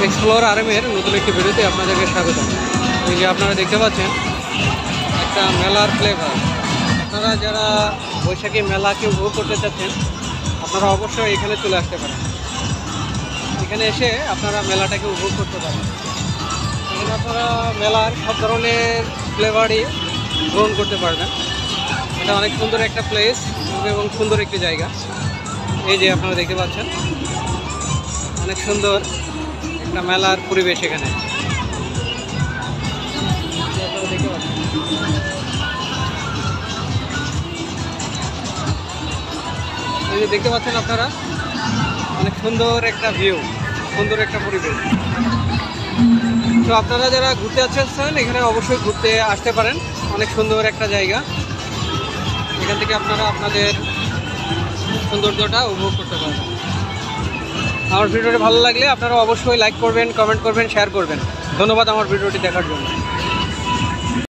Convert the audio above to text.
Explore আরএমের নতুন একটি ভিডিওতে আপনাদেরকে স্বাগত। এই যে আপনারা দেখতে পাচ্ছেন একটা মেলার ফ্লেভার। আপনারা যারা বৈশাখী মেলাকে উপভোগ করতে চাচ্ছেন আপনারা অবশ্যই এখানে চলে আসতে পারেন। এখানে এসে আপনারা মেলাটাকে উপভোগ করতে পারেন। এখানে আপনারা মেলার সব ধরনের ফ্লেভারই গ্রহণ করতে পারবেন। এটা অনেক সুন্দর একটা প্লেস এবং সুন্দর একটি জায়গা। এই যে আপনারা দেখতে পাচ্ছেন অনেক সুন্দর একটা মেলার পরিবেশ এখানে। এই যে দেখতে পাচ্ছেন আপনারা অনেক সুন্দর একটা ভিউ, সুন্দর একটা পরিবেশ। তো আপনারা যারা ঘুরতে আসছেন এখানে অবশ্যই ঘুরতে আসতে পারেন। অনেক সুন্দর একটা জায়গা, এখান থেকে আপনারা আপনাদের সৌন্দর্যটা উপভোগ করতে পারবেন। আমার ভিডিওটি ভালো লাগলে আপনারা অবশ্যই লাইক করবেন, কমেন্ট করবেন, শেয়ার করবেন। ধন্যবাদ আমার ভিডিওটি দেখার জন্য।